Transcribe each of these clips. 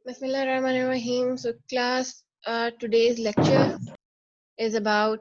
Bismillah ar-Rahman ar-Rahim. So class, today's lecture is about.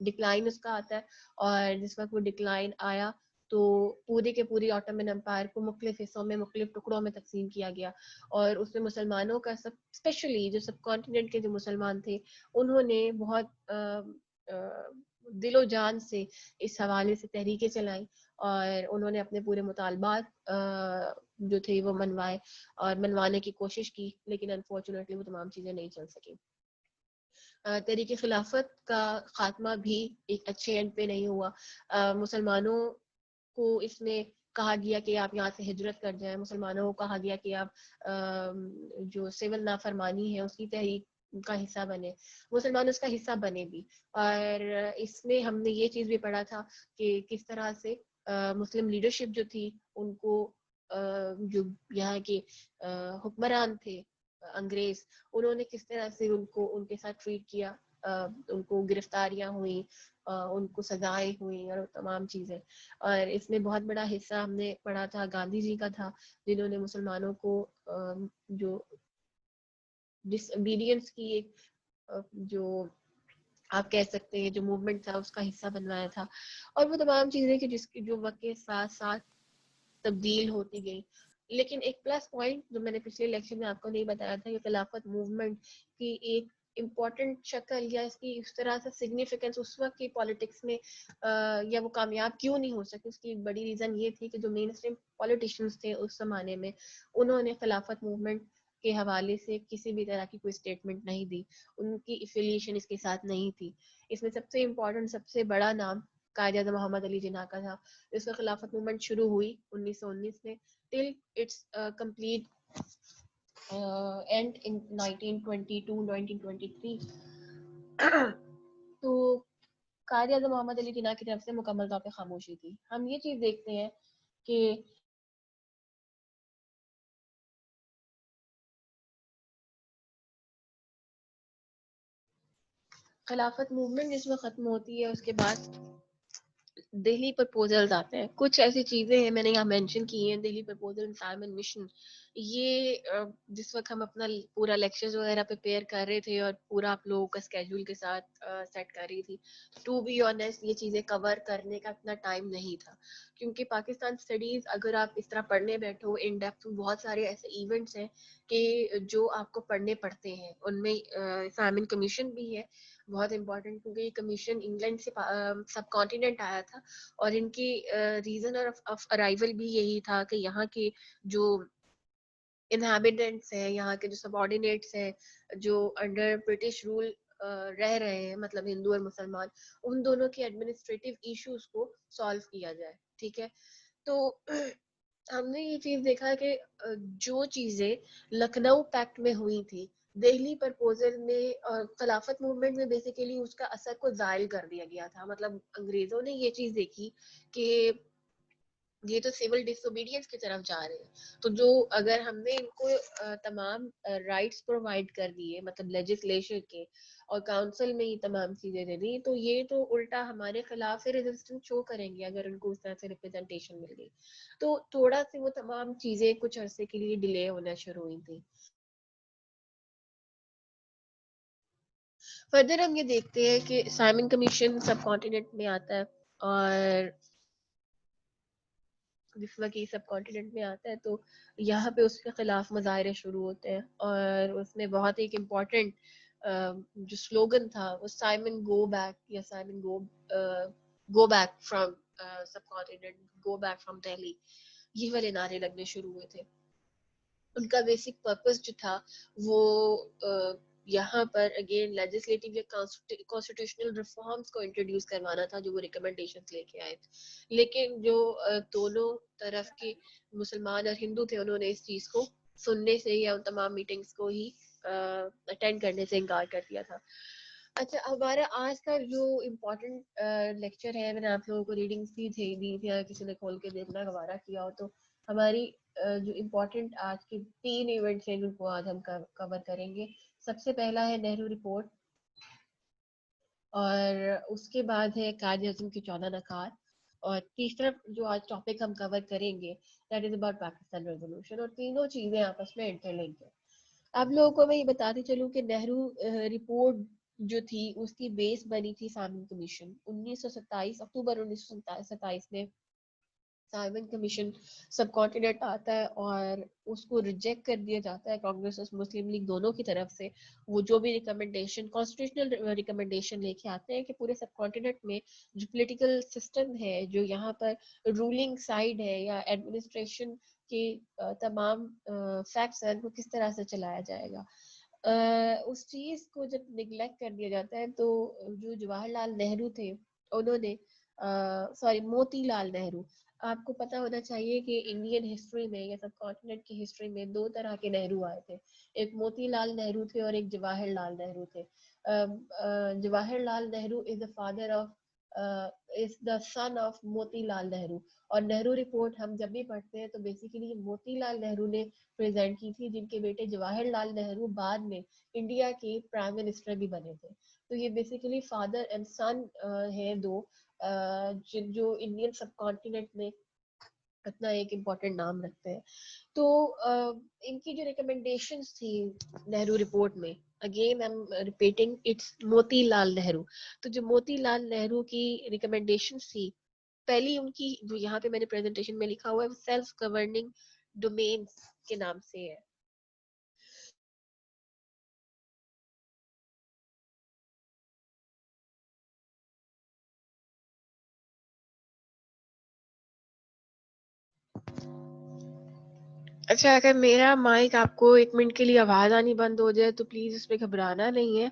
Decline اس کا آتا ہے, اور جس وقت وہ ڈکلائن آیا تو پورے کے پوری آٹومن امپائر کو مختلف حصوں میں, مختلف ٹکڑوں میں تقسیم کیا گیا, اور اس میں مسلمانوں کا سب اسپیشلی جو سب کانٹیننٹ کے جو مسلمان تھے انہوں نے بہت دل و جان سے اس حوالے سے تحریکیں چلائیں, اور انہوں نے اپنے پورے مطالبات جو تھے وہ منوائے اور منوانے کی کوشش کی, لیکن انفارچونیٹلی وہ تمام چیزیں نہیں چل سکیں. تحریک خلافت کا خاتمہ بھی ایک اچھے اینڈ پہ نہیں ہوا. مسلمانوں کو اس میں کہا گیا کہ آپ یہاں سے ہجرت کر جائیں, مسلمانوں کو کہا گیا کہ آپ جو سول نافرمانی ہے اس کی تحریک کا حصہ بنے, مسلمان اس کا حصہ بنے بھی. اور اس میں ہم نے یہ چیز بھی پڑھا تھا کہ کس طرح سے مسلم لیڈرشپ جو تھی ان کو جو یہاں کے حکمران تھے انگریز, انہوں نے کس طرح سے ان کو ان کے ساتھ ٹریٹ کیا, ان کو گرفتاریاں ہوئیں, ان کو سزائیں ہوئیں اور تمام چیزیں. اور اس میں بہت بڑا حصہ ہم نے پڑھا تھا گاندھی جی کا تھا, جنہوں نے مسلمانوں کو جو ڈس اوبیڈینس کی ایک جو آپ کہہ سکتے ہیں جو موومنٹ تھا اس کا حصہ بنوایا تھا. اور وہ تمام چیزیں کہ جس کی جو وقت کے ساتھ ساتھ تبدیل ہوتی گئی. لیکن ایک پلس پوائنٹ جو میں نے پچھلے لیکچر میں آپ کو نہیں بتایا تھا کہ خلافت موومنٹ کی ایک امپورٹنٹ شکل یا اس کی اس طرح سے سگنیفیکینس اس وقت کی پالیٹکس میں یا وہ کامیاب کیوں نہیں ہو سکی, اس کی ایک بڑی ریزن یہ تھی کہ جو مین اسٹریم پالیٹیشینز تھے اس زمانے میں انہوں نے خلافت موومنٹ کے حوالے سے کسی بھی طرح کی کوئی اسٹیٹمنٹ نہیں دی, ان کی افیلیشن اس کے ساتھ نہیں تھی. اس میں سب سے امپورٹنٹ سب سے بڑا نام قائد اعظم محمد علی جناح کا تھا. اس کا خلافت موومنٹ شروع ہوئی 1919 میں till its complete end in 1922-1923. تو قائد اعظم محمد علی جناح کی طرف سے مکمل طور پہ خاموشی تھی. ہم یہ چیز دیکھتے ہیں کہ خلافت موومنٹ جس میں ختم ہوتی ہے اس کے بعد دہلی پرپوزلز آتے ہیں. کچھ ایسی چیزیں ہیں میں نے یہاں مینشن کی ہیں, دہلی پرپوزل, سائمن مشن. یہ جس وقت ہم اپنا پورا لیکچرز وغیرہ پریپیئر کر رہے تھے اور پورا آپ لوگوں کا اسکیجول کے ساتھ سیٹ کر رہی تھی, ٹو بی آنیسٹ یہ چیزیں کور کرنے کا اتنا ٹائم نہیں تھا, کیونکہ پاکستان اسٹڈیز اگر آپ اس طرح پڑھنے بیٹھو ان ڈیپتھ, بہت سارے ایسے ایونٹس ہیں کہ جو آپ کو پڑھنے پڑتے ہیں. ان میں سائمن کمیشن بھی ہے بہت امپورٹنٹ, کیونکہ یہ کمیشن انگلینڈ سے سب کانٹیننٹ آیا تھا, اور ان کی ریزن آف ارائیول بھی یہی تھا کہ یہاں کے جو انہیبیٹنٹس ہیں, یہاں کے جو سب آرڈینیٹس ہیں جو انڈر برٹش رول رہ رہے ہیں, مطلب ہندو اور مسلمان, ان دونوں کے ایڈمنسٹریٹو ایشوز کو سالو کیا جائے. ٹھیک ہے, تو ہم نے یہ چیز دیکھا کہ جو چیزیں لکھنؤ پیکٹ میں ہوئی تھی, دہلی پرپوزل میں اور خلافت موومنٹ میں بیسیکلی اس کا اثر کو زائل کر دیا گیا تھا. مطلب انگریزوں نے یہ چیز دیکھی کہ یہ تو سول ڈس اوبیڈینس کی طرف جا رہے ہیں, تو جو اگر ہم نے ان کو تمام رائٹس پرووائڈ کر دیے, مطلب لیجسلیشن کے اور کاؤنسل میں یہ تمام چیزیں دے دی, تو یہ تو الٹا ہمارے خلاف ریزسٹنس شو کریں گے اگر ان کو اس طرح سے ریپرزینٹیشن مل گئی. تو تھوڑا سی وہ تمام چیزیں کچھ عرصے کے لیے ڈیلے ہونا شروع ہوئی تھی. فردر ہم یہ دیکھتے ہیں کہ سائمن کمیشن سب کانٹیننٹ میں آتا ہے, اور جس وقت یہ سب کانٹیننٹ میں آتا ہے تو یہاں پہ اس کے خلاف مظاہرے شروع ہوتے ہیں, اور اس میں بہت ایک امپورٹنٹ جو سلوگن تھا وہ سائمن گو بیک, یا Simon go back from sub continent, go back from Delhi, یہ والے نعرے لگنے شروع ہوئے تھے. ان کا بیسک پرپس جو تھا وہ یہاں پر اگین لیجسلیٹو یا کانسٹیٹیوشنل ریفارمز کو انٹروڈیوس کروانا تھا جو وہ ریکمنڈیشنز لے کے آئے تھے. لیکن جو دونوں طرف کے مسلمان اور ہندو تھے انہوں نے اس چیز کو سننے سے یا ان تمام میٹنگز کو ہی اٹینڈ کرنے سے انکار کر دیا تھا. اچھا, ہمارا آج کا جو امپورٹنٹ لیکچر ہے, میں نے آپ لوگوں کو ریڈنگس دی تھی, اگر کسی نے کھول کے دیکھنا گوارا کیا ہو تو ہماری جو امپورٹنٹ آج کے 3 ایونٹس ہیں جن کو آج ہم کور کریں گے. سب سے پہلا ہے نہرو رپورٹ, اور اس کے بعد ہے قائد اعظم کے 14 نکات, اور تیسرا جو آج ٹاپک ہم کور کریں گے that is about Pakistan resolution. اور تینوں چیزیں آپس میں انٹر لنک ہیں. آپ لوگوں کو میں یہ بتاتی چلوں کہ نہرو رپورٹ جو تھی اس کی بیس بنی تھی سائمن کمیشن 1927 اکتوبر 1927 میں. سائمن کمیشن سب کانٹیننٹ آتا ہے اور اس کو ریجیکٹ کر دیا جاتا ہے کانگریس اور مسلم لیگ دونوں کی طرف سے. وہ جو بھی ریکمنڈیشن کانسٹیٹیوشنل ریکمنڈیشن لے کے آتے ہیں کہ پورے سب کانٹیننٹ میں جو پولیٹیکل سسٹم ہے, جو یہاں پر رولنگ سائڈ ہے یا ایڈمنسٹریشن کی تمام فیکٹس ہیں, ان کو کس طرح سے چلایا جائے گا. اس چیز کو جب نگلیکٹ کر دیا جاتا ہے تو جو جواہر لال نہرو تھے انہوں نے موتی لال نہرو, آپ کو پتا ہونا چاہیے کہ انڈین ہسٹری میں یا سب کانٹیننٹ کی ہسٹری میں دو طرح کے نہرو آئے تھے, ایک موتی لال نہرو تھے اور ایک جواہر لال نہرو تھے. Jawaharlal Nehru is the father of is the son of Motilal Nehru, اور نہرو رپورٹ ہم جب بھی پڑھتے ہیں تو بیسیکلی موتی لال نہرو نے پریزنٹ کی تھی, جن کے بیٹے جواہر لال نہرو بعد میں انڈیا کے پرائم منسٹر بھی بنے تھے. تو یہ بیسیکلی فادر اینڈ سن ہیں دو, جو انڈین سب کانٹیننٹ میں اپنا ایک امپورٹنٹ نام رکھتے ہیں. تو ان کی جو ریکمنڈیشنز تھی نہرو رپورٹ میں, again I am repeating it's Motilal Nehru. تو جو موتی لال نہرو کی ریکمنڈیشنز تھی, پہلی ان کی جو یہاں پہ میں نے پریزنٹیشن میں لکھا ہوا ہے سیلف گورننگ ڈومینز کے نام سے ہے. اچھا, اگر میرا مائک آپ کو 1 منٹ کے لیے آواز آنی بند ہو جائے تو پلیز اس پہ گھبرانا نہیں ہے,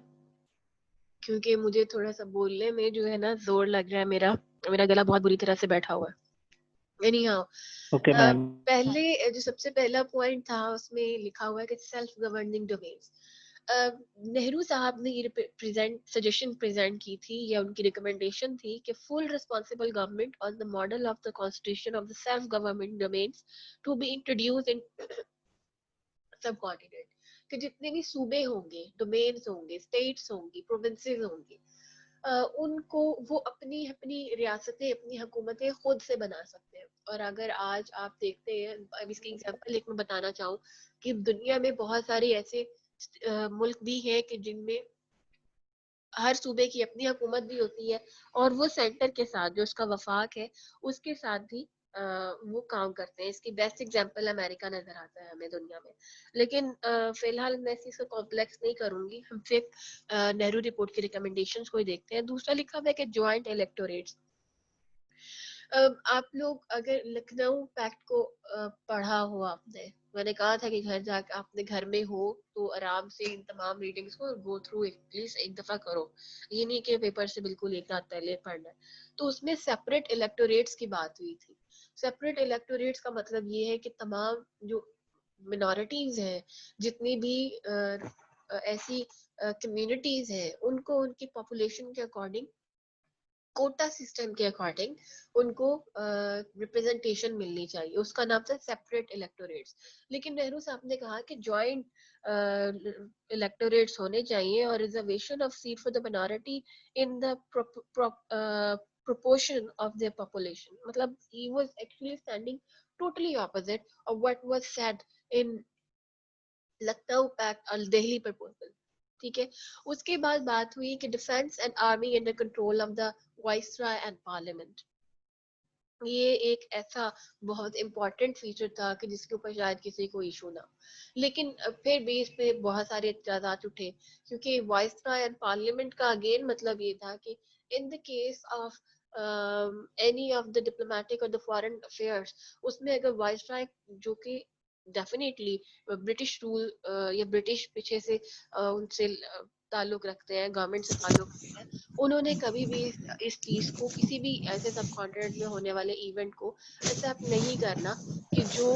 کیونکہ مجھے تھوڑا سا بولنے میں جو ہے نا زور لگ رہا ہے, میرا گلا بہت بری طرح سے بیٹھا ہوا ہے. anyhow, پہلے جو سب سے پہلا پوائنٹ تھا اس میں لکھا ہوا ہے کہ سیلف گورننگ ڈومینز. نہرو صاحب نے یہ سجیشن پریزنٹ کی تھی یا ان کی ریکمنڈیشن تھی کہ full responsible government on the model of the constitution of the self government dominions to be introduce in subcontinent, کہ جتنے بھی صوبے ہوں گے, ڈومینز ہوں گے, اسٹیٹس ہوں گی, پروونسز ہوں گی, ان کو وہ اپنی ریاستیں, اپنی حکومتیں خود سے بنا سکتے ہیں. اور اگر آج آپ دیکھتے ہیں, اب اس کی ایگزامپل ایک میں بتانا چاہوں کہ دنیا میں بہت سارے ایسے ملک بھی ہیں کہ جن میں ہر صوبے کی اپنی حکومت بھی ہوتی ہے اور وہ سینٹر کے ساتھ جو اس کا وفاق ہے اس کے ساتھ بھی وہ کام کرتے ہیں. اس کی بیسٹ ایگزامپل امریکہ نظر آتا ہے ہمیں دنیا میں. لیکن فی الحال میں اس کو کمپلیکس نہیں کروں گی, ہم صرف نہرو رپورٹ کی ریکمنڈیشنز کو ہی دیکھتے ہیں. دوسرا لکھا ہوا ہے کہ جوائنٹ الیکٹوریٹس. آپ لوگ اگر لکھنؤ پیکٹ کو پڑھا ہوا آپ نے, میں نے کہا تھا کہ گھر جا کے آپ نے گھر میں ہو تو آرام سے ان تمام ریڈنگز کو گو تھرو ایک دفعہ کرو, یہ نہیں کہ پیپر سے بالکل ایک رات پہلے پڑھنا ہے. تو اس میں سیپریٹ الیکٹوریٹس کی بات ہوئی تھی. سیپریٹ الیکٹوریٹس کا مطلب یہ ہے کہ تمام جو منارٹیز ہیں, جتنی بھی ایسی کمیونٹیز ہیں, ان کو ان کی پاپولیشن کے اکارڈنگ, کوٹا سسٹم کے اکارڈنگ ان کو ریپرزنٹیشن ملنی چاہیے. اس کا نام تھا سیپریٹ الیکٹوریٹس. لیکن نہرو صاحب نے کہا کہ جوائنٹ الیکٹوریٹس ہونے چاہیے اور reservation of seat for the minority in the proportion of their population. مطلب he was actually standing totally opposite of what was said in Lucknow packet اور دہلی پرپوزل. ٹھیک ہے, اس کے بعد بات ہوئی کہ defence and army under control of the viceroy and parliament. یہ ایک ایسا بہت امپورٹنٹ فیچر تھا کہ جس کے اوپر شاید کسی کو ایشو نہ, لیکن پھر بھی اس پہ بہت سارے اعتراضات اٹھے, کیونکہ وائسرائے اینڈ پارلیمنٹ کا اگین مطلب یہ تھا کہ in the case of any of the diplomatic اور دا فارن افیئرس, اس میں اگر وائسرائے جو کہ ڈیفینیٹلی برٹش رول یا برٹش پیچھے سے ان سے تعلق رکھتے ہیں, گورنمنٹ سے تعلق رکھتے ہیں, انہوں نے کبھی بھی اس چیز کو کسی بھی ایسے سب کانٹیننٹ میں ہونے والے ایونٹ کو ایکسیپٹ نہیں کرنا کہ جو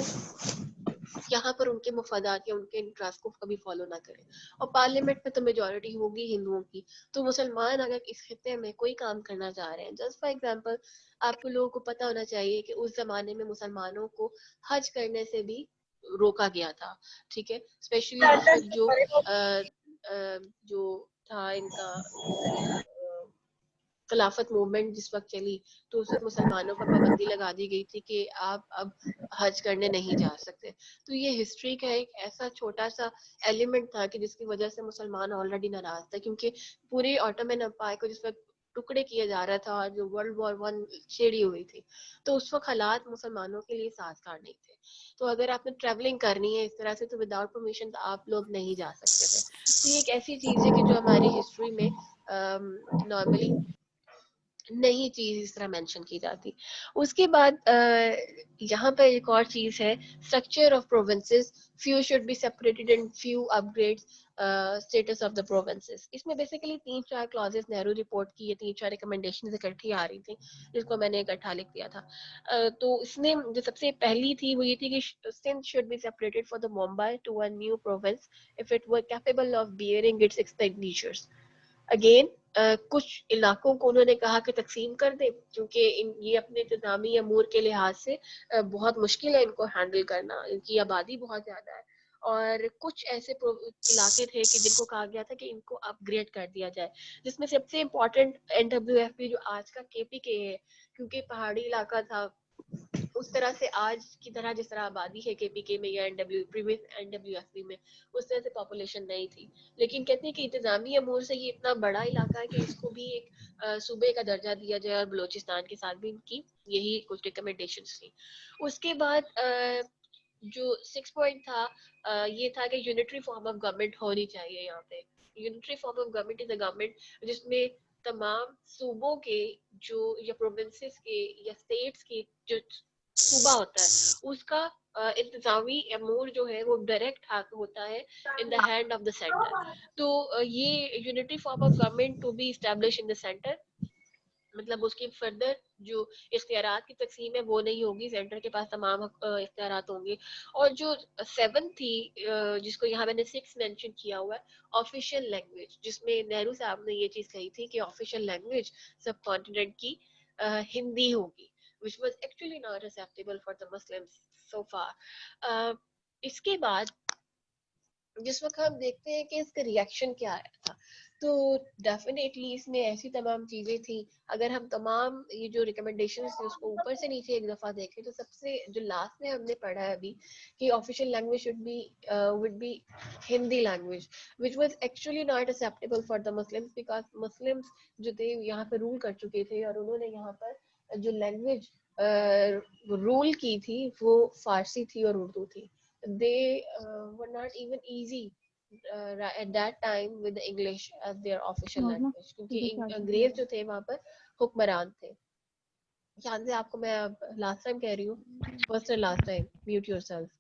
یہاں پر ان کے مفادات یا ان کے انٹرسٹ کو کبھی فالو نہ کرے. اور پارلیمنٹ میں تو میجورٹی ہوگی ہندوؤں کی, تو مسلمان اگر اس خطے میں کوئی کام کرنا چاہ رہے ہیں, جسٹ فار ایگزامپل آپ لوگوں کو پتا ہونا چاہیے کہ اس زمانے میں مسلمانوں کو حج کرنے سے بھی روکا گیا تھا. ٹھیک ہے, اسپیشلی اس وقت جو تھا ان کا خلافت موومنٹ جس وقت چلی تو اس وقت مسلمانوں پر پابندی لگا دی گئی تھی کہ آپ اب حج کرنے نہیں جا سکتے. تو یہ ہسٹری کا ایک ایسا چھوٹا سا ایلیمنٹ تھا کہ جس کی وجہ سے مسلمان آلریڈی ناراض تھا, کیونکہ پوری آٹومن امپائر کو جس وقت ٹکڑے کیا جا رہا تھا اور جو ورلڈ وار 1 چھیڑی ہوئی تھی, تو اس وقت حالات مسلمانوں کے لیے سازگار نہیں تھے. تو اگر آپ نے ٹریولنگ کرنی ہے اس طرح سے تو وداؤٹ پرمیشن آپ لوگ نہیں جا سکتے تھے. تو یہ ایک ایسی چیز ہے کہ جو ہماری ہسٹری میں نارملی نہیں چیز اس طرح مینشن کی جاتی. اس کے بعد یہاں پر ایک اور چیز ہے, structure of provinces, few should be separated and few upgrade states of the provinces. اس میں بیسیکلی 3-4 کلازز نہرو رپورٹ کی, یہ 3-4 ریکمنڈیشنز اکٹھی آ رہی تھیں جس کو میں نے اکٹھا لکھ دیا تھا. تو اس میں جو سب سے پہلی تھی وہ یہ تھی کہ Sindh should be separated for the Mumbai to a new province if it were capable of bearing its expenditures. Again کچھ علاقوں کو انہوں نے کہا کہ تقسیم کر دیں کیونکہ یہ اپنے انتظامی امور کے لحاظ سے بہت مشکل ہے ان کو ہینڈل کرنا, ان کی آبادی بہت زیادہ ہے. اور کچھ ایسے علاقے تھے کہ جن کو کہا گیا تھا کہ ان کو اپ گریڈ کر دیا جائے, جس میں سب سے امپورٹنٹ NWFP جو آج کا KPK ہے, کیونکہ پہاڑی علاقہ تھا اس طرح سے آج کی طرح جس طرح آبادی ہے KPK میں یا NWFP میں اس طرح سے پاپولیشن نہیں تھی. لیکن کہتے ہیں کہ انتظامی امور سے یہ اتنا بڑا علاقہ ہے کہ اس کو بھی ایک صوبے کا درجہ دیا جائے, اور بلوچستان کے ساتھ بھی ان کی یہی کچھ ریکمنڈیشنز تھیں. اس کے بعد جو 6 پوائنٹ تھا یہ تھا کہ یونٹری فارم آف گورنمنٹ ہونی چاہیے. یہاں پہ unitary form of government is a government جس میں تمام صوبوں کے جو یا پروونسز کے یا اسٹیٹس کے جو صوبہ ہوتا ہے اس کا انتظامی امور جو ہے وہ ڈائریکٹ ہوتا ہے in the hand of the centre. تو یہ unitary form of government to be establish in the centre, مطلب اس کی فردر جو اختیارات کی تقسیم ہے وہ نہیں ہوگی, سینٹر کے پاس تمام اختیارات ہوں گے. اور جو 7 تھی جس کو یہاں میں نے 6 مینشن کیا ہوا ہے, آفیشیل لینگویج, جس میں نہرو صاحب نے یہ چیز کہی تھی کہ آفیشیل لینگویج سب کانٹیننٹ کی ہندی ہوگی, which was actually not acceptable for the Muslims so far. اس کے بعد جس وقت ہم دیکھتے ہیں کہ اس کا ریئیکشن کیا آیا تھا, تو ڈیفینیٹلی اس میں ایسی تمام چیزیں تھیں. اگر ہم تمام یہ جو ریکمنڈیشنز تھے اس کو اوپر سے نیچے ایک دفعہ دیکھیں تو سب سے جو لاسٹ میں ہم نے پڑھا ہے ابھی کہ official language should be would be Hindi language, which was actually not acceptable for the Muslims because Muslims جو تھے یہاں پہ رول کر چکے تھے, اور انہوں نے یہاں پر جو لینگویج رول کی تھی وہ فارسی تھی اور اردو تھی. They were not even easy at that time with the English as their official language, کیونکہ انگریز جو تھے وہاں پر حکمران تھے. یہاں سے آپ کو میں لاسٹ ٹائم کہہ رہی ہوں, first and last time, mute your self.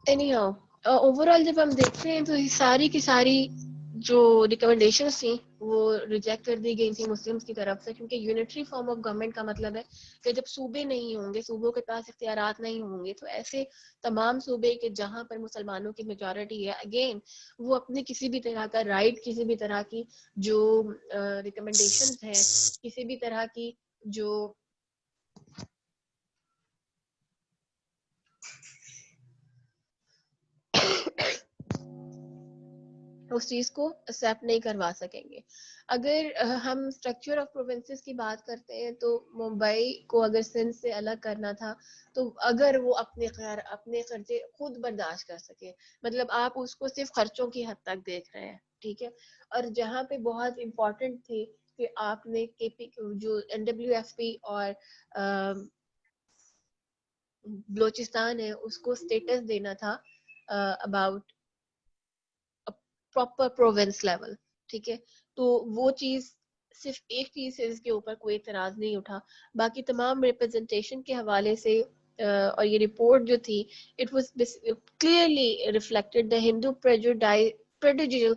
Any how over all جب ہم دیکھتے ہیں تو ساری کی ساری جو ریکمنڈیشنز تھیں وہ ریجیکٹ کر دی گئی تھی مسلمس کی طرف سے, کیونکہ یونٹری فارم آف گورنمنٹ کا مطلب ہے کہ جب صوبے نہیں ہوں گے, صوبوں کے پاس اختیارات نہیں ہوں گے, تو ایسے تمام صوبے کے جہاں پر مسلمانوں کی میجورٹی ہے, اگین وہ اپنے کسی بھی طرح کا رائٹ, کسی بھی طرح کی جو ریکمنڈیشنز ہیں, کسی بھی طرح کی جو اس چیز کو ایکسیپٹ نہیں کروا سکیں گے. اگر ہم اسٹرکچر آف پروونسز کی بات کرتے ہیں تو ممبئی کو اگر سندھ سے الگ کرنا تھا تو اگر وہ اپنے خرچے خود برداشت کر سکے, مطلب آپ اس کو صرف خرچوں کی حد تک دیکھ رہے ہیں, ٹھیک ہے. اور جہاں پہ بہت امپورٹنٹ تھی کہ آپ نے جو NWFP اور بلوچستان ہے اس کو اسٹیٹس دینا تھا اباؤٹ پراپر پروونس لیول, ٹھیک ہے. تو وہ چیز صرف ایک چیز سے اس کے اوپر کوئی اعتراض نہیں اٹھا, باقی تمام ریپرزنٹیشن کے حوالے سے اور یہ رپورٹ جو تھی, it was clearly reflected the Hindu prejudicial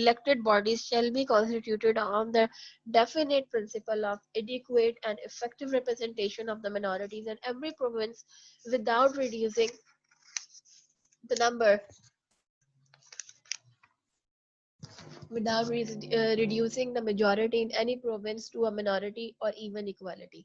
elected bodies shall be constituted on the definite principle of adequate and effective representation of the minorities in every province without reducing the number without reducing the majority in any province to a minority or even equality.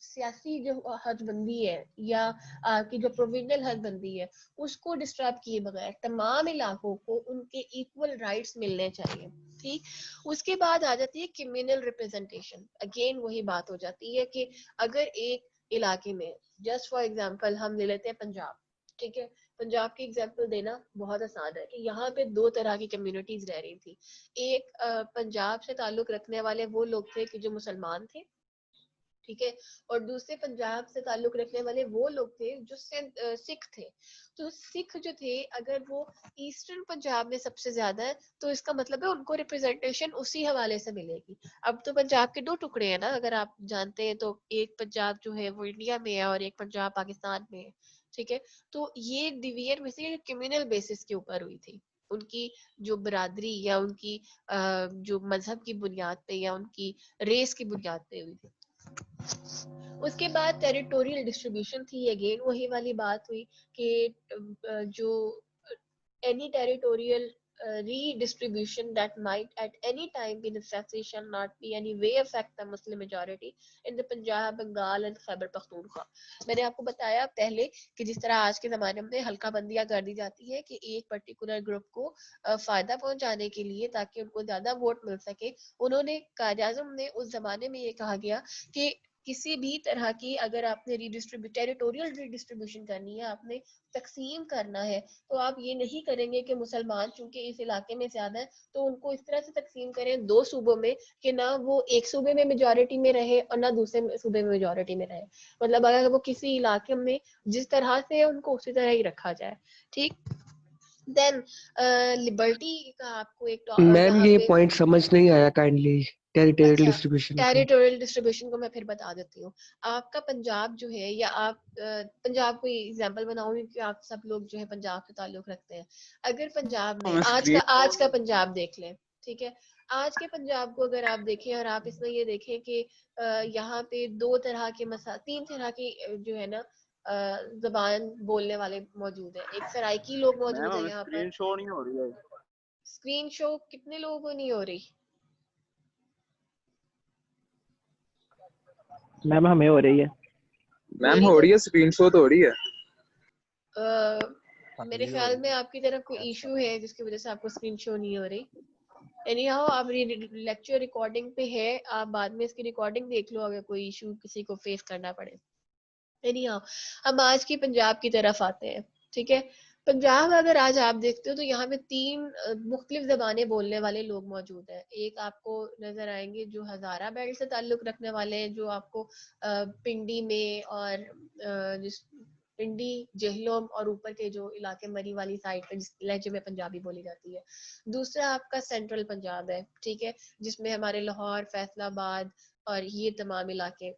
سیاسی جو حد بندی ہے یا کی جو provisional حد بندی ہے اس کو ڈسٹرب کیے بغیر تمام علاقوں کو ان کے ایکول رائٹس ملنے چاہیے. ٹھیک. اس کے بعد آ جاتی ہے کمیونل ریپرزنٹیشن. اگین وہی بات ہو جاتی ہے کہ اگر ایک علاقے میں جسٹ فار ایگزامپل ہم لے لیتے ہیں پنجاب. ٹھیک ہے. پنجاب کی ایگزامپل دینا بہت آسان ہے کہ یہاں پہ 2 طرح کی کمیونٹیز رہ رہی تھی. ایک پنجاب سے تعلق رکھنے والے وہ لوگ تھے کہ جو مسلمان تھے. ٹھیک ہے. اور دوسرے پنجاب سے تعلق رکھنے والے وہ لوگ تھے جو سکھ تھے. تو سکھ جو تھے اگر وہ ایسٹرن پنجاب میں سب سے زیادہ ہے تو اس کا مطلب ہے ان کو ریپرزینٹیشن اسی حوالے سے ملے گی. اب تو پنجاب کے 2 ٹکڑے ہیں نا, اگر آپ جانتے ہیں تو ایک پنجاب جو ہے وہ انڈیا میں ہے اور ایک پنجاب پاکستان میں ہے. ٹھیک ہے. تو یہ ڈویژن میں سے کمیونل بیسس کے اوپر ہوئی تھی. ان کی جو برادری یا ان کی جو مذہب کی بنیاد پہ یا ان کی ریس کی بنیاد پہ ہوئی تھی. اس کے بعد ٹیریٹوریل ڈسٹریبیوشن تھی. اگین وہی والی بات ہوئی کہ جو any territorial redistribution that might at any time be necessary shall not be any way affect the Muslim majority in the Punjab, Bengal and Khyber Pakhtunkhwa. میں نے آپ کو بتایا پہلے کہ جس طرح آج کے زمانے میں حلقہ بندیاں کر دی جاتی ہے کہ ایک پرٹیکولر گروپ کو فائدہ پہنچانے کے لیے تاکہ ان کو زیادہ ووٹ مل سکے, انہوں نے قائد اعظم نے اس زمانے میں یہ کہا گیا کہ کسی بھی طرح کی اگر آپ نے ٹیریٹوریل ریڈسٹریبیوشن کرنی ہے, آپ نے تقسیم کرنا ہے, تو آپ یہ نہیں کریں گے کہ مسلمان چونکہ اس علاقے میں زیادہ ہیں تو ان کو اس طرح سے تقسیم کریں 2 صوبوں میں کہ نہ وہ ایک صوبے میں میجورٹی میں رہے اور نہ دوسرے صوبے میں میجورٹی میں رہے. مطلب اگر وہ کسی علاقے میں جس طرح سے ان کو اسی طرح ہی رکھا جائے. ٹھیک. دین لبرٹی کا آپ کو ایک میم یہاں یہ پہ پوائنٹ سمجھ نہیں آیا کائنڈلی ٹیریٹوریل اچھا ڈسٹریبیوشن کا. ٹیریٹوریل ڈسٹریبیوشن کو میں پھر بتا دیتی ہوں. آپ کا پنجاب جو ہے یا آپ پنجاب کو ایگزامپل بناؤں گی کہ آپ سب لوگ جو ہے پنجاب سے تعلق رکھتے ہیں. اگر پنجاب میں آج کا پنجاب دیکھ لیں. ٹھیک ہے. آج کے پنجاب کو اگر آپ دیکھیں اور آپ اس میں یہ دیکھیں کہ یہاں پہ 2 طرح کے 3 طرح کی جو ہے نا زبان بولنے والے موجود ہیں. ایک سرائکی لوگ موجود ہیں یہاں پر. شو نہیں ہو رہی ہے. اسکرین شو کتنے لوگوں کو نہیں ہو رہی؟ میم ہمیں ہو رہی ہے. میم ہو رہی ہے, اسکرین شو تو ہو رہی ہے. میرے خیال میں آپ کی طرف کوئی ایشو ہے جس کی وجہ سے آپ کو اسکرین شو نہیں ہو رہی. اینی ہاؤ آپ لیکچر ریکارڈنگ پہ ہے, آپ بعد میں اس کی ریکارڈنگ دیکھ لو اگر کوئی ایشو کسی کو فیس کرنا پڑے. اینی ہاؤ ہم آج کی پنجاب کی طرف آتے ہیں. ٹھیک ہے. پنجاب اگر آج آپ دیکھتے ہو تو یہاں پہ 3 مختلف زبانیں بولنے والے لوگ موجود ہیں. ایک آپ کو نظر آئیں گے جو ہزارہ بیلٹ سے تعلق رکھنے والے ہیں, جو آپ کو پنڈی میں اور جس پنڈی جہلم اور اوپر کے جو علاقے مری والی سائڈ پہ جس لہجے میں پنجابی بولی جاتی ہے. دوسرا آپ کا سینٹرل پنجاب ہے. ٹھیک ہے. جس میں ہمارے لاہور, فیصل آباد اور یہ تمام علاقے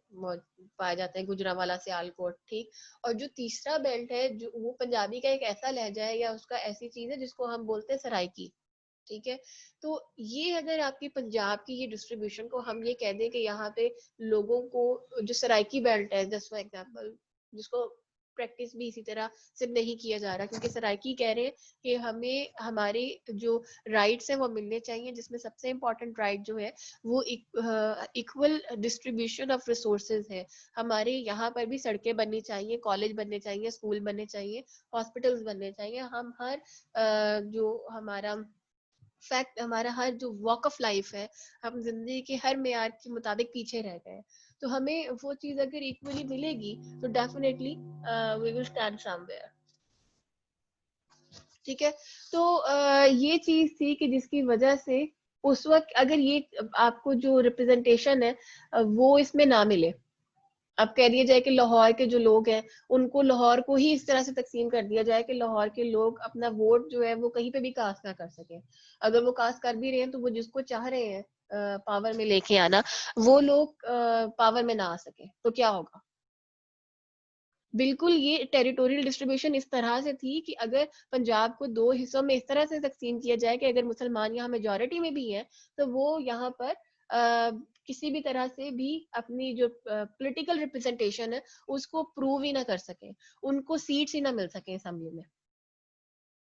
پائے جاتے ہیں, گجرانوالہ, سیالکوٹ. ٹھیک. اور جو تیسرا بیلٹ ہے جو وہ پنجابی کا ایک ایسا لہجہ ہے یا اس کا ایسی چیز ہے جس کو ہم بولتے ہیں سرائکی. ٹھیک ہے. تو یہ اگر آپ کی پنجاب کی یہ ڈسٹریبیوشن کو ہم یہ کہہ دیں کہ یہاں پہ لوگوں کو جو سرائکی بیلٹ ہے جس فار ایگزامپل جس کو پریکٹس بھی اسی طرح سے نہیں کیا جا رہا کیونکہ سرائکی کہہ رہے ہیں کہ ہمیں ہمارے جو رائٹس ہیں وہ ملنے چاہیے, جس میں سب سے امپورٹنٹ رائٹ جو ہے وہ ایکول ڈسٹریبیوشن آف ریسورسز ہے. ہمارے یہاں پر بھی سڑکیں بننی چاہیے, کالج بننے چاہیے, اسکول بننے چاہیے, ہاسپٹلس بننے چاہیے. ہم ہر جو ہمارا فیکٹ ہمارا ہر جو واک آف لائف ہے, ہم زندگی کے ہر معیار کے مطابق پیچھے رہ گئے. تو ہمیں وہ چیز اگر ایکولی ملے گی تو definitely we will stand somewhere. ٹھیک ہے. تو یہ چیز تھی کہ جس کی وجہ سے اس وقت اگر یہ آپ کو جو ریپرزنٹیشن ہے وہ اس میں نہ ملے, اب کہہ دیا جائے کہ لاہور کے جو لوگ ہیں ان کو لاہور کو ہی اس طرح سے تقسیم کر دیا جائے کہ لاہور کے لوگ اپنا ووٹ جو ہے وہ کہیں پہ بھی کاسٹ نہ کر سکیں. اگر وہ کاسٹ کر بھی رہے ہیں تو وہ جس کو چاہ رہے ہیں پاور میں لے کے آنا, وہ لوگ پاور میں نہ آ سکے تو کیا ہوگا. بالکل یہ ٹیریٹوریل ڈسٹریبیوشن اس طرح سے تھی کہ اگر پنجاب کو 2 حصوں میں اس طرح سے تقسیم کیا جائے کہ اگر مسلمان یہاں میجورٹی میں بھی ہیں تو وہ یہاں پر کسی بھی طرح سے بھی اپنی جو پولیٹیکل ریپرزنٹیشن ہے اس کو پروو ہی نہ کر سکیں, ان کو سیٹس ہی نہ مل سکیں اسمبلی میں.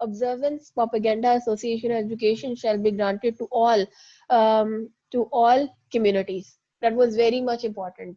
observance, propaganda, association, education shall be granted to all communities. That was very much important.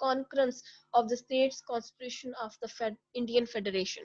concurrence of the states constitution of the Indian Federation.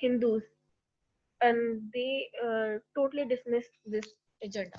Hindus and they totally dismissed this agenda.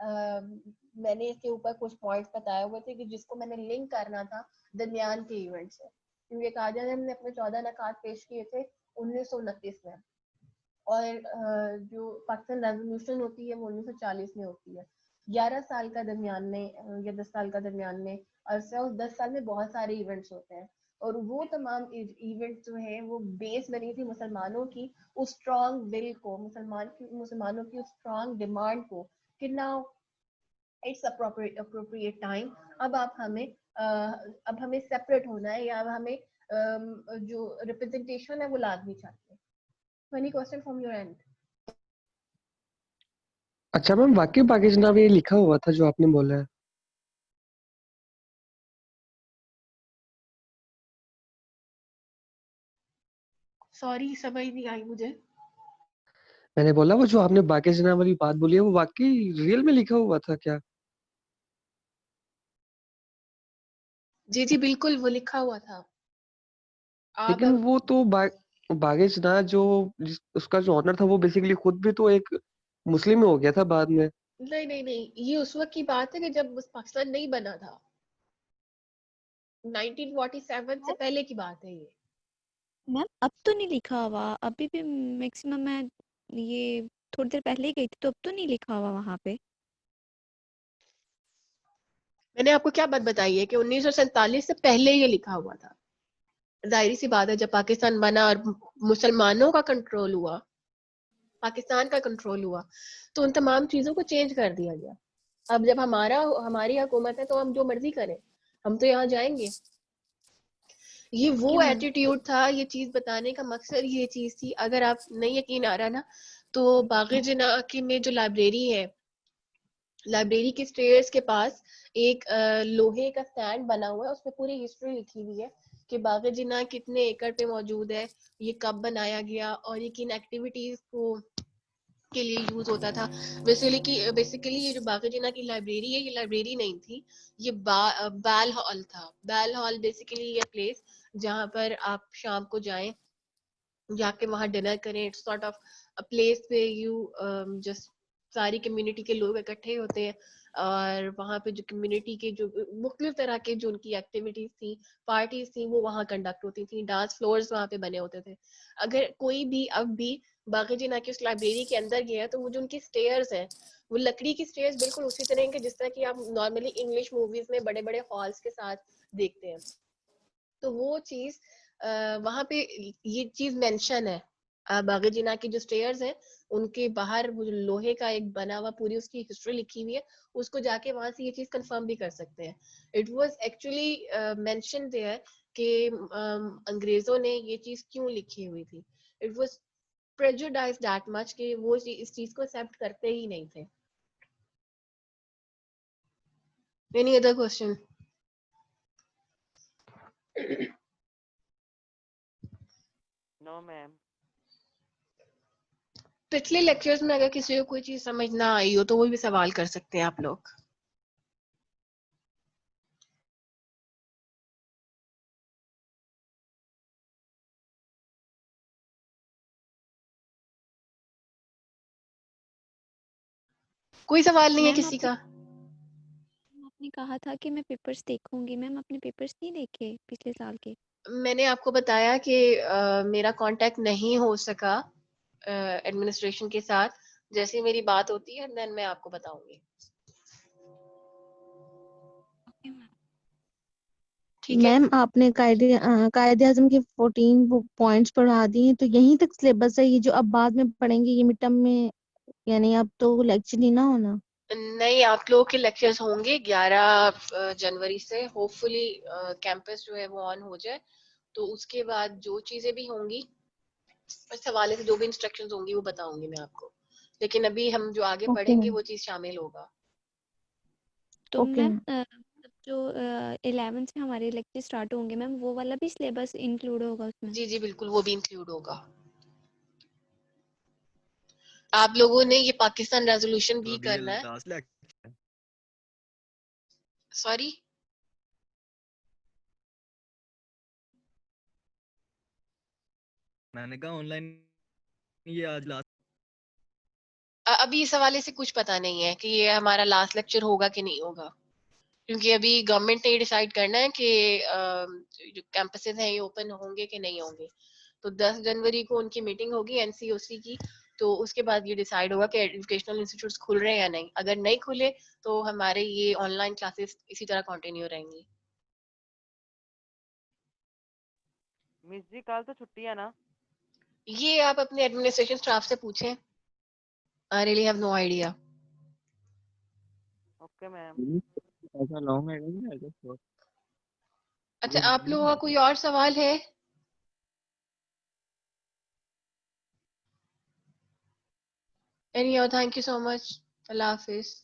میں نے اس کے اوپر کچھ points بتائے ہوئے تھے کہ جس کو میں نے لنک کرنا تھا درمیان کے ایونٹ سے, کیونکہ قائد اعظم نے اپنے 14 نکات پیش کیے تھے 1929 میں, اور جو پاکستان ریزولوشن ہوتی ہے وہ 1940 میں ہوتی ہے. 11 سال کا درمیان میں یا 10 سال کا درمیان میں عرصہ, اس 10 سال میں بہت سارے ایونٹس ہوتے ہیں, اور وہ تمام ایونٹس جو ہیں وہ بیس بنی تھی مسلمانوں کی اس اسٹرانگ ول کو, مسلمانوں کی اس اسٹرانگ ڈیمانڈ کو کہ ناؤ اٹس اپروپریٹ ٹائم, اب ہمیں سیپریٹ ہونا ہے, یا اب ہمیں جو ریپرزنٹیشن ہے وہ لازمی چاہیے. Any question from your end? اچھا میم, واقعی باقی جناب یہ لکھا ہوا تھا جو آپ نے بولا ہے؟ سوری سمجھ نہیں آئی مجھے. میں نے بولا وہ جو آپ نے باقی جناب والی بات بولی ہے وہ واقعی ریئل میں لکھا ہوا تھا کیا؟ جی جی بالکل وہ لکھا ہوا تھا. آپ لیکن وہ تو باقی جناب جو اس کا جو آنر تھا وہ بیسیکلی خود بھی تو ایک مسلم ہو گیا تھا بعد میں. نہیں, یہ اس وقت کی بات ہے کہ جب پاکستان نہیں بنا تھا, 1947 سے پہلے کی بات ہے یہ. میم اب تو نہیں لکھا ہوا, ابھی بھی میکسیمم میں یہ تھوڑی دیر پہلے ہی گئی تھی تو اب تو نہیں لکھا ہوا وہاں پہ. میں نے آپ کو کیا بات بتائی ہے کہ 1947 سے پہلے یہ لکھا ہوا تھا. ظاہری سی بات ہے جب پاکستان بنا اور مسلمانوں کا کنٹرول ہوا, پاکستان کا کنٹرول ہوا, تو ان تمام چیزوں کو چینج کر دیا گیا. اب جب ہماری حکومت ہے تو ہم جو مرضی کریں, ہم تو یہاں جائیں گے. یہ وہ ایٹیٹیوڈ تھا, یہ چیز بتانے کا مقصد یہ چیز تھی. اگر آپ نہیں یقین آ رہا نا تو باغ جناح میں جو لائبریری ہے, لائبریری کے اسٹیئرز کے پاس ایک لوہے کا سٹینڈ بنا ہوا ہے, اس پہ پوری ہسٹری لکھی ہوئی ہے کہ باغ جناح کتنے ایکڑ پہ موجود ہے, یہ کب بنایا گیا, اور یہ کن ایکٹیویٹیز کو کے لیے یوز ہوتا تھا. بیسیکلی یہ جو باغ جناح کی لائبریری ہے, یہ لائبریری نہیں تھی, یہ بیل ہال تھا. بیل ہال بیسیکلی یہ پلیس جہاں پر آپ شام کو جائیں, جا کے وہاں ڈنر کریں. اٹس سارٹ آف پلیس پہ یو جسٹ ساری کمیونٹی کے لوگ اکٹھے ہوتے ہیں, اور وہاں پہ جو کمیونٹی کے جو مختلف طرح کے جو ان کی ایکٹیویٹیز تھیں, پارٹیز تھیں, وہ وہاں کنڈکٹ ہوتی تھیں. ڈانس فلورز وہاں پہ بنے ہوتے تھے. اگر کوئی بھی اب بھی باغ جناح کی اس لائبریری کے اندر گیا تو وہ جو ان کی اسٹیئرز ہیں وہ لکڑی کی اسٹیئرز بالکل اسی طرح کے جس طرح کی آپ نارملی انگلش موویز میں بڑے بڑے ہالس کے ساتھ دیکھتے ہیں. تو وہ چیز وہاں پہ یہ چیز مینشن ہے. باغ جناح کی جو اسٹیئرز ہیں ان کے باہر وہ لوہے کا ایک بنا ہوا پوری اس کی ہسٹری لکھی ہوئی ہے, اس کو جا کے وہاں سے یہ چیز کنفرم بھی کر سکتے ہیں. It was actually mention there کہ انگریزوں نے یہ چیز کیوں لکھی ہوئی تھی. It was prejudice that much کہ وہ اس چیز کو ایکسپٹ کرتے ہی نہیں تھے. Any other question? No ma'am. پچھلے لیکچرز میں اگر کسی کو کوئی چیز سمجھ نہ آئی ہو تو وہ بھی سوال کر سکتے ہیں آپ لوگ. کوئی سوال نہیں ہے کسی کا؟ آپ نے کہا تھا کہ میں پیپرز دیکھوں گی, میم اپنے پیپرز نہیں دیکھے پچھلے سال کے؟ میں نے آپ کو بتایا کہ میرا کانٹیکٹ نہیں ہو سکا ایڈمنسٹریشن کے ساتھ. جیسے میری بات ہوتی ہے دین میں آپ کو بتاؤں گی. ٹھیک ہے میم آپ نے قائد اعظم کے 14 پوائنٹس پڑھا دی ہیں, تو یہیں تک سلیبس ہے یہ جو اب بعد میں پڑھیں گے یہ مڈ ٹرم میں, یعنی اب تو لیکچر نہیں نہ ہونا؟ نہیں, آپ لوگوں کے لیکچرز ہوں گے 11 جنوری سے. ہوپ فلی کیمپس جو ہے وہ آن ہو جائے, تو اس کے بعد جو چیزیں بھی ہوں گی اس حوالے سے جو بھی انسٹرکشنز ہوں گی وہ بتاؤں گی میں آپ کو. لیکن ابھی ہم جو آگے اوکے پڑھیں گے میم, وہ چیز شامل ہوگا. تو اوکے میم میم جو 11 سے ہمارے لیکچر اسٹارٹ ہوں گے میم وہ والا بھی سلیبس انکلوڈ ہوگا اس میں؟ جی جی بالکل, وہ بھی انکلوڈ ہوگا. آپ لوگوں نے یہ پاکستان ریزولوشن بھی کرنا ہے. سوری, میں نے کہا آن لائن یہ آج لاسٹ ابھی اس حوالے سے کچھ پتا نہیں ہے کہ یہ ہمارا لاسٹ لیکچر ہوگا کہ نہیں ہوگا, کیونکہ ابھی گورنمنٹ نے یہ ڈیسائیڈ کرنا ہے کہ جو کیمپسز ہیں یہ اوپن ہوں گے کہ نہیں ہوں گے. تو 10 جنوری کو ان کی میٹنگ ہوگی NCOC کی, تو اس کے بعد یہ ڈیسائیڈ ہوگا کہ ایجوکیشنل انسٹیٹیوٹس کھل رہے ہیں یا نہیں. اگر نہیں کھلے تو ہمارے یہ آن لائن کلاسز اسی طرح کنٹینیو رہیں گی. مس جی کل تو چھٹی ہے نا؟ یہ آپ اپنے ایڈمنسٹریشن اسٹاف سے پوچھیں. I really have no idea. Okay ma'am. ایسا لانگ ہے نہیں. اچھا, آپ لوگوں کا کوئی اور سوال ہے؟ Anyhow, thank you so much. اللہ حافظ.